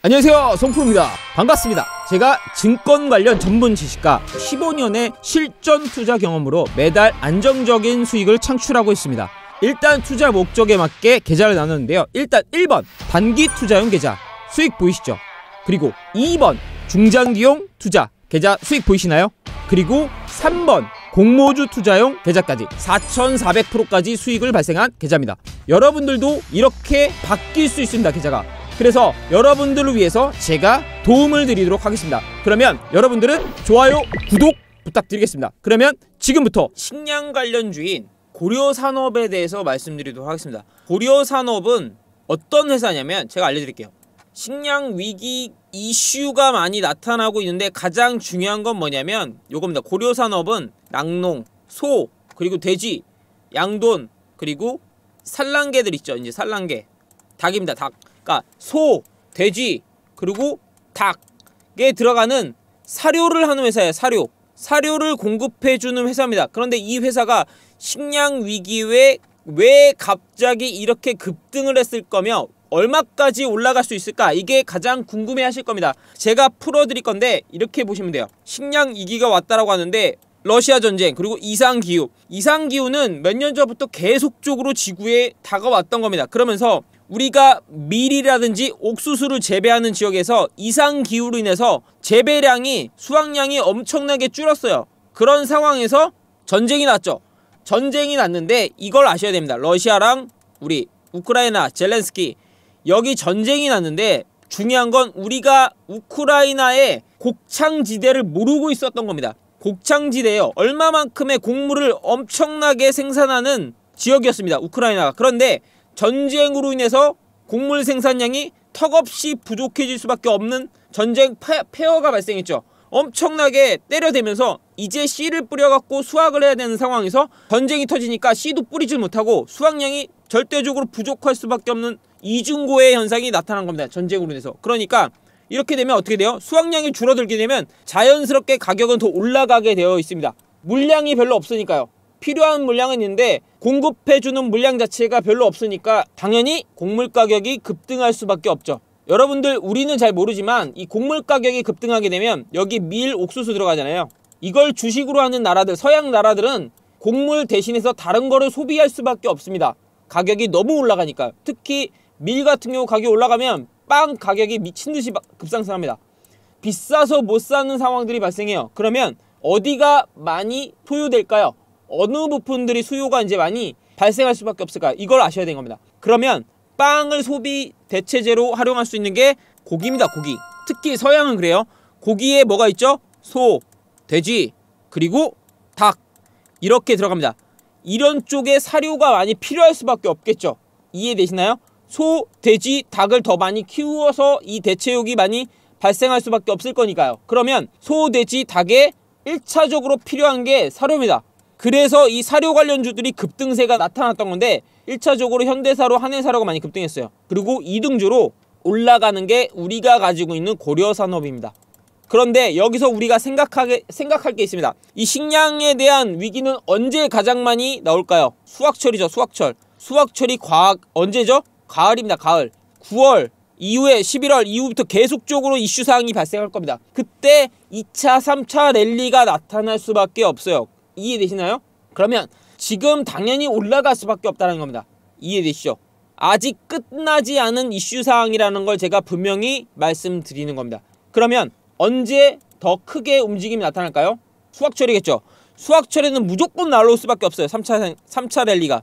안녕하세요, 송프로입니다. 반갑습니다. 제가 증권 관련 전문 지식과 15년의 실전 투자 경험으로 매달 안정적인 수익을 창출하고 있습니다. 일단 투자 목적에 맞게 계좌를 나눴는데요. 일단 1번 단기 투자용 계좌 수익 보이시죠? 그리고 2번 중장기용 투자 계좌 수익 보이시나요? 그리고 3번 공모주 투자용 계좌까지 4400%까지 수익을 발생한 계좌입니다. 여러분들도 이렇게 바뀔 수 있습니다, 계좌가. 그래서 여러분들을 위해서 제가 도움을 드리도록 하겠습니다. 그러면 여러분들은 좋아요, 구독 부탁드리겠습니다. 그러면 지금부터 식량 관련주인 고려산업에 대해서 말씀드리도록 하겠습니다. 고려산업은 어떤 회사냐면 제가 알려드릴게요. 식량 위기 이슈가 많이 나타나고 있는데 가장 중요한 건 뭐냐면 요겁니다. 고려산업은 낙농, 소, 그리고 돼지, 양돈, 그리고 산란개들 있죠. 이제 산란개, 닭입니다. 닭. 그러니까 소, 돼지, 그리고 닭에 들어가는 사료를 하는 회사예요. 사료를 공급해주는 회사입니다. 그런데 이 회사가 식량 위기에 왜 갑자기 이렇게 급등을 했을 거며 얼마까지 올라갈 수 있을까? 이게 가장 궁금해 하실 겁니다. 제가 풀어드릴 건데 이렇게 보시면 돼요. 식량 위기가 왔다라고 하는데 러시아 전쟁, 그리고 이상기후는 몇 년 전부터 계속적으로 지구에 다가왔던 겁니다. 그러면서 우리가 밀이라든지 옥수수를 재배하는 지역에서 이상기후로 인해서 재배량이, 수확량이 엄청나게 줄었어요. 그런 상황에서 전쟁이 났죠. 전쟁이 났는데 이걸 아셔야 됩니다. 러시아랑 우리 우크라이나 젤렌스키, 여기 전쟁이 났는데 중요한 건 우리가 우크라이나의 곡창지대를 모르고 있었던 겁니다. 곡창지대예요. 얼마만큼의 곡물을 엄청나게 생산하는 지역이었습니다, 우크라이나가. 그런데 전쟁으로 인해서 곡물 생산량이 턱없이 부족해질 수밖에 없는 전쟁 폐허가 발생했죠. 엄청나게 때려대면서 이제 씨를 뿌려갖고 수확을 해야 되는 상황에서 전쟁이 터지니까 씨도 뿌리질 못하고 수확량이 절대적으로 부족할 수밖에 없는 이중고의 현상이 나타난 겁니다, 전쟁으로 인해서. 그러니까 이렇게 되면 어떻게 돼요? 수확량이 줄어들게 되면 자연스럽게 가격은 더 올라가게 되어 있습니다. 물량이 별로 없으니까요. 필요한 물량은 있는데 공급해주는 물량 자체가 별로 없으니까 당연히 곡물 가격이 급등할 수밖에 없죠. 여러분들, 우리는 잘 모르지만 이 곡물 가격이 급등하게 되면 여기 밀, 옥수수 들어가잖아요. 이걸 주식으로 하는 나라들, 서양 나라들은 곡물 대신해서 다른 거를 소비할 수밖에 없습니다. 가격이 너무 올라가니까. 특히 밀 같은 경우 가격이 올라가면 빵 가격이 미친듯이 급상승합니다. 비싸서 못 사는 상황들이 발생해요. 그러면 어디가 많이 소요될까요? 어느 부분들이 수요가 이제 많이 발생할 수밖에 없을까요? 이걸 아셔야 되는 겁니다. 그러면 빵을 소비 대체제로 활용할 수 있는 게 고기입니다. 고기. 특히 서양은 그래요. 고기에 뭐가 있죠? 소, 돼지, 그리고 닭, 이렇게 들어갑니다. 이런 쪽에 사료가 많이 필요할 수밖에 없겠죠. 이해되시나요? 소, 돼지, 닭을 더 많이 키워서 이 대체육이 많이 발생할 수밖에 없을 거니까요. 그러면 소, 돼지, 닭에 1차적으로 필요한 게 사료입니다. 그래서 이 사료 관련주들이 급등세가 나타났던 건데 1차적으로 현대사료, 한해사료가 많이 급등했어요. 그리고 2등주로 올라가는 게 우리가 가지고 있는 고려산업입니다. 그런데 여기서 우리가 생각할 게 있습니다. 이 식량에 대한 위기는 언제 가장 많이 나올까요? 수확철이죠, 수확철. 수확철이 언제죠? 가을입니다, 가을. 9월 이후에 11월 이후부터 계속적으로 이슈사항이 발생할 겁니다. 그때 2차, 3차 랠리가 나타날 수밖에 없어요. 이해되시나요? 그러면 지금 당연히 올라갈 수밖에 없다는 겁니다. 이해되시죠? 아직 끝나지 않은 이슈사항이라는 걸 제가 분명히 말씀드리는 겁니다. 그러면 언제 더 크게 움직임이 나타날까요? 수확철이겠죠. 수확철에는 무조건 날아올 수밖에 없어요. 3차 랠리가.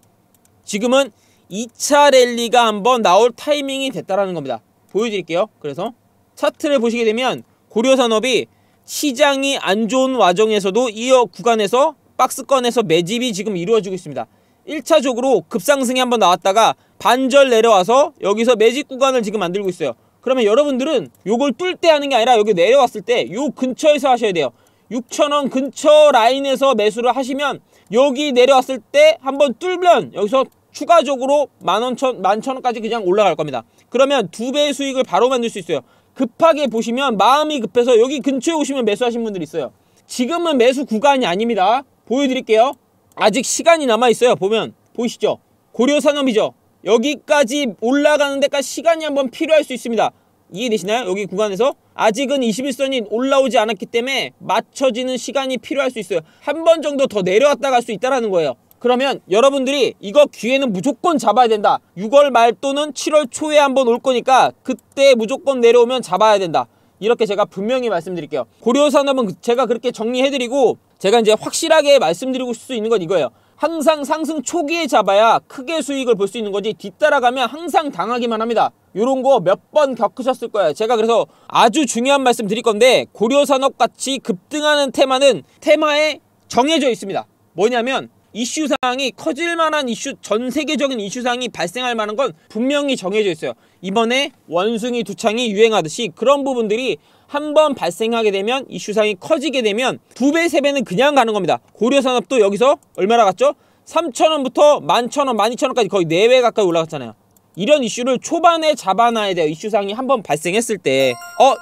지금은 2차 랠리가 한번 나올 타이밍이 됐다라는 겁니다. 보여드릴게요. 그래서 차트를 보시게 되면 고려산업이 시장이 안 좋은 와중에서도 이 구간에서 박스권에서 매집이 지금 이루어지고 있습니다. 1차적으로 급상승이 한번 나왔다가 반절 내려와서 여기서 매집 구간을 지금 만들고 있어요. 그러면 여러분들은 요걸 뚫을 때 하는 게 아니라 여기 내려왔을 때 요 근처에서 하셔야 돼요. 6,000원 근처 라인에서 매수를 하시면 여기 내려왔을 때 한번 뚫으면 여기서 추가적으로 11,000원까지 그냥 올라갈 겁니다. 그러면 2배의 수익을 바로 만들 수 있어요. 급하게 보시면 마음이 급해서 여기 근처에 오시면 매수하신 분들이 있어요. 지금은 매수 구간이 아닙니다. 보여드릴게요. 아직 시간이 남아있어요. 보면 보이시죠? 고려산업이죠. 여기까지 올라가는 데까지 시간이 한번 필요할 수 있습니다. 이해되시나요? 여기 구간에서 아직은 21선이 올라오지 않았기 때문에 맞춰지는 시간이 필요할 수 있어요. 한 번 정도 더 내려왔다 갈 수 있다는 거예요. 그러면 여러분들이 이거 기회는 무조건 잡아야 된다. 6월 말 또는 7월 초에 한번 올 거니까 그때 무조건 내려오면 잡아야 된다. 이렇게 제가 분명히 말씀드릴게요. 고려산업은 제가 그렇게 정리해드리고, 제가 이제 확실하게 말씀드리고 싶을 수 있는 건 이거예요. 항상 상승 초기에 잡아야 크게 수익을 볼 수 있는 거지, 뒤따라가면 항상 당하기만 합니다. 요런 거 몇 번 겪으셨을 거예요. 제가 그래서 아주 중요한 말씀 드릴 건데, 고려산업 같이 급등하는 테마는 테마에 정해져 있습니다. 뭐냐면 이슈사항이 커질 만한 이슈, 전 세계적인 이슈사항이 발생할 만한 건 분명히 정해져 있어요. 이번에 원숭이 두 창이 유행하듯이 그런 부분들이 한번 발생하게 되면, 이슈사항이 커지게 되면 2배, 3배는 그냥 가는 겁니다. 고려산업도 여기서 얼마나 갔죠? 3,000원부터 11,000원, 12,000원까지 거의 4배 가까이 올라갔잖아요. 이런 이슈를 초반에 잡아놔야 돼요. 이슈사항이 한번 발생했을 때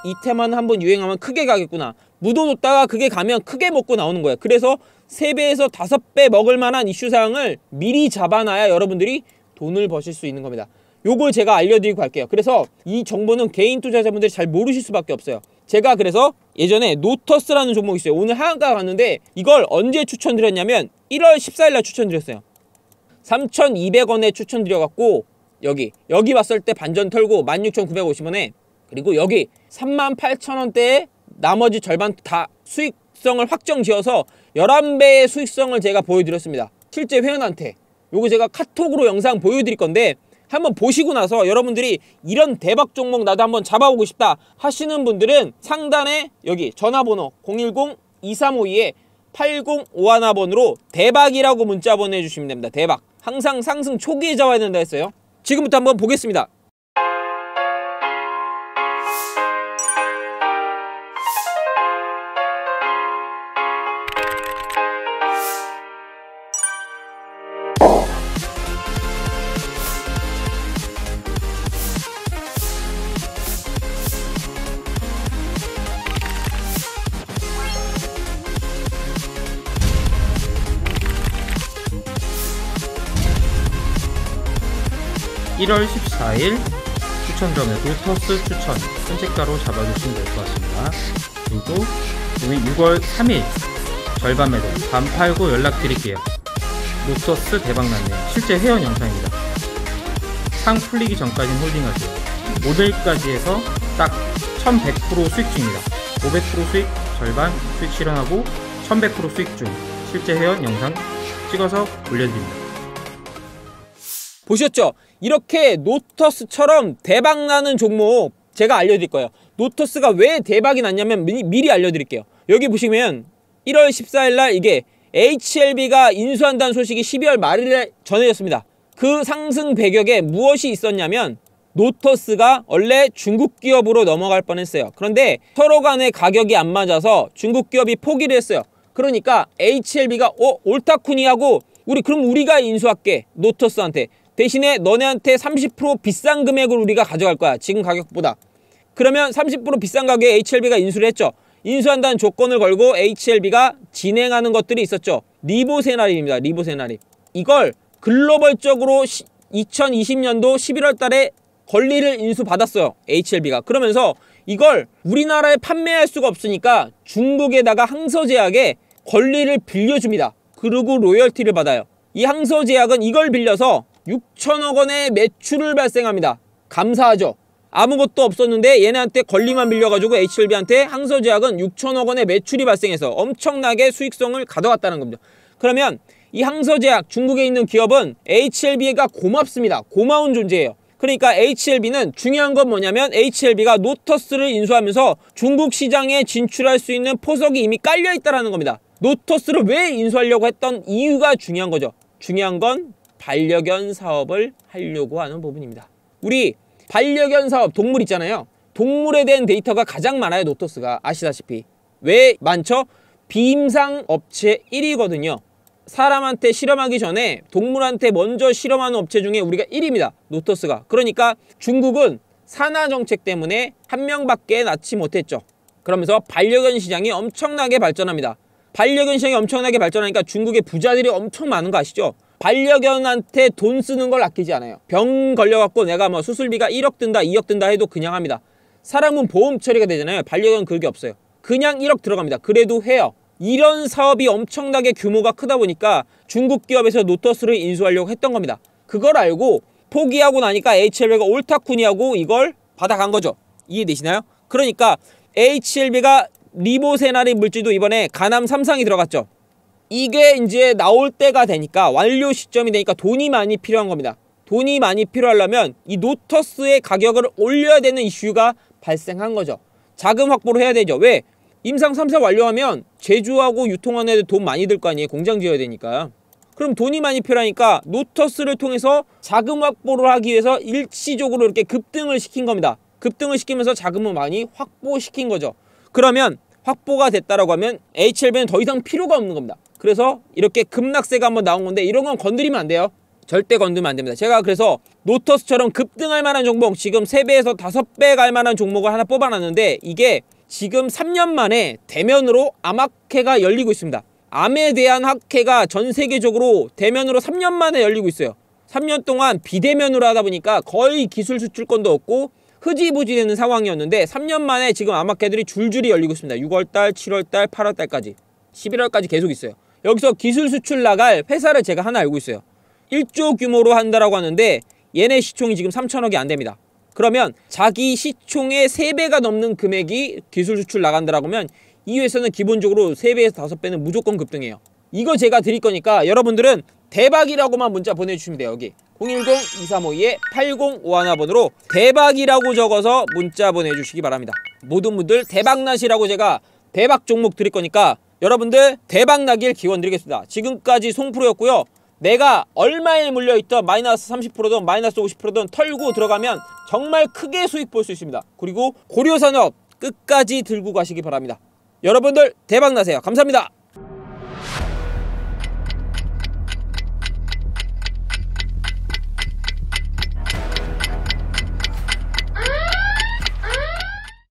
이 테마는 한번 유행하면 크게 가겠구나. 묻어뒀다가 그게 가면 크게 먹고 나오는 거예요. 그래서 3배에서 5배 먹을 만한 이슈사항을 미리 잡아놔야 여러분들이 돈을 버실 수 있는 겁니다. 요걸 제가 알려드리고 갈게요. 그래서 이 정보는 개인 투자자분들이 잘 모르실 수밖에 없어요. 제가 그래서 예전에 노터스라는 종목이 있어요. 오늘 하한가 갔는데 이걸 언제 추천드렸냐면 1월 14일날 추천드렸어요. 3,200원에 추천드려갖고 여기 봤을 때 반전 털고 16,950원에, 그리고 여기 38,000원대에 나머지 절반 다 수익성을 확정 지어서 11배의 수익성을 제가 보여드렸습니다. 실제 회원한테. 요거 제가 카톡으로 영상 보여드릴 건데 한번 보시고 나서 여러분들이 이런 대박 종목 나도 한번 잡아보고 싶다 하시는 분들은 상단에 여기 전화번호 010-2352-8051번으로 대박이라고 문자 보내주시면 됩니다. 대박. 항상 상승 초기에 잡아야 된다 했어요. 지금부터 한번 보겠습니다. (1월 14일) 추천점에 노터스 추천 선택가로 잡아주시면 될 것 같습니다. 그리고 우리 6월 3일 절반 매도 밤 팔고 연락드릴게요. 노터스 대박났네요. 실제 회원 영상입니다. 상 풀리기 전까지는 홀딩하세요. 오늘까지 해서 딱 1100% 수익 중입니다. 500% 수익, 절반 수익 실현하고 1100% 수익 중. 실제 회원 영상 찍어서 올려드립니다. 보셨죠? 이렇게 노터스처럼 대박나는 종목 제가 알려드릴 거예요. 노터스가 왜 대박이 났냐면 미리 알려드릴게요. 여기 보시면 1월 14일날 이게 HLB가 인수한다는 소식이 12월 말일에 전해졌습니다. 그 상승 배경에 무엇이 있었냐면 노터스가 원래 중국 기업으로 넘어갈 뻔했어요. 그런데 서로 간의 가격이 안 맞아서 중국 기업이 포기를 했어요. 그러니까 HLB가 옳다쿠니 하고 그럼 우리가 인수할게. 노터스한테. 대신에 너네한테 30% 비싼 금액을 우리가 가져갈 거야. 지금 가격보다. 그러면 30% 비싼 가격에 HLB가 인수를 했죠. 인수한다는 조건을 걸고 HLB가 진행하는 것들이 있었죠. 리보세나립입니다. 리보세나립. 이걸 글로벌적으로 2020년도 11월 달에 권리를 인수받았어요. HLB가. 그러면서 이걸 우리나라에 판매할 수가 없으니까 중국에다가 항서제약에 권리를 빌려줍니다. 그리고 로열티를 받아요. 이 항서제약은 이걸 빌려서 6천억 원의 매출을 발생합니다. 감사하죠. 아무것도 없었는데 얘네한테 권리만 빌려가지고 HLB한테 항서제약은 6천억 원의 매출이 발생해서 엄청나게 수익성을 가져갔다는 겁니다. 그러면 이 항서제약, 중국에 있는 기업은 HLB가 고맙습니다. 고마운 존재예요. 그러니까 HLB는 중요한 건 뭐냐면 HLB가 노터스를 인수하면서 중국 시장에 진출할 수 있는 포석이 이미 깔려 있다는 겁니다. 노터스를 왜 인수하려고 했던 이유가 중요한 거죠. 중요한 건 반려견 사업을 하려고 하는 부분입니다. 우리 반려견 사업, 동물 있잖아요. 동물에 대한 데이터가 가장 많아요. 노터스가. 아시다시피. 왜 많죠? 비임상 업체 1위거든요. 사람한테 실험하기 전에 동물한테 먼저 실험하는 업체 중에 우리가 1위입니다. 노터스가. 그러니까 중국은 산하 정책 때문에 한 명밖에 낳지 못했죠. 그러면서 반려견 시장이 엄청나게 발전합니다. 반려견 시장이 엄청나게 발전하니까 중국의 부자들이 엄청 많은 거 아시죠? 반려견한테 돈 쓰는 걸 아끼지 않아요. 병 걸려갖고 내가 수술비가 1억 든다 2억 든다 해도 그냥 합니다. 사람은 보험 처리가 되잖아요. 반려견 그게 없어요. 그냥 1억 들어갑니다. 그래도 해요. 이런 사업이 엄청나게 규모가 크다 보니까 중국 기업에서 노터스를 인수하려고 했던 겁니다. 그걸 알고 포기하고 나니까 HLB가 옳다쿠니하고 이걸 받아간 거죠. 이해되시나요? 그러니까 HLB가 리보세나린 물질도 이번에 가남 3상이 들어갔죠. 이게 이제 나올 때가 되니까, 완료 시점이 되니까 돈이 많이 필요한 겁니다. 돈이 많이 필요하려면 이 노터스의 가격을 올려야 되는 이슈가 발생한 거죠. 자금 확보를 해야 되죠. 왜? 임상 3사 완료하면 제조하고 유통하는 데 돈 많이 들 거 아니에요. 공장 지어야 되니까. 그럼 돈이 많이 필요하니까 노터스를 통해서 자금 확보를 하기 위해서 일시적으로 이렇게 급등을 시킨 겁니다. 급등을 시키면서 자금을 많이 확보시킨 거죠. 그러면 확보가 됐다라고 하면 HLB는 더 이상 필요가 없는 겁니다. 그래서 이렇게 급락세가 한번 나온 건데, 이런 건 건드리면 안 돼요. 절대 건드리면 안 됩니다. 제가 그래서 노터스처럼 급등할 만한 종목, 지금 3배에서 5배 갈 만한 종목을 하나 뽑아놨는데, 이게 지금 3년 만에 대면으로 암학회가 열리고 있습니다. 암에 대한 학회가 전 세계적으로 대면으로 3년 만에 열리고 있어요. 3년 동안 비대면으로 하다 보니까 거의 기술 수출권도 없고 흐지부지 되는 상황이었는데, 3년 만에 지금 암학회들이 줄줄이 열리고 있습니다. 6월달, 7월달, 8월달까지 11월까지 계속 있어요. 여기서 기술 수출 나갈 회사를 제가 하나 알고 있어요. 1조 규모로 한다라고 하는데 얘네 시총이 지금 3천억이 안 됩니다. 그러면 자기 시총의 3배가 넘는 금액이 기술 수출 나간다라고 하면 이 회사는 기본적으로 3배에서 5배는 무조건 급등해요. 이거 제가 드릴 거니까 여러분들은 대박이라고만 문자 보내주시면 돼요. 여기 010-2352-8051번으로 대박이라고 적어서 문자 보내주시기 바랍니다. 모든 분들 대박나시라고 제가 대박 종목 드릴 거니까 여러분들 대박나길 기원드리겠습니다. 지금까지 송프로였고요. 내가 얼마에 물려있던 마이너스 30%든 마이너스 50%든 털고 들어가면 정말 크게 수익 볼 수 있습니다. 그리고 고려산업 끝까지 들고 가시기 바랍니다. 여러분들 대박나세요. 감사합니다.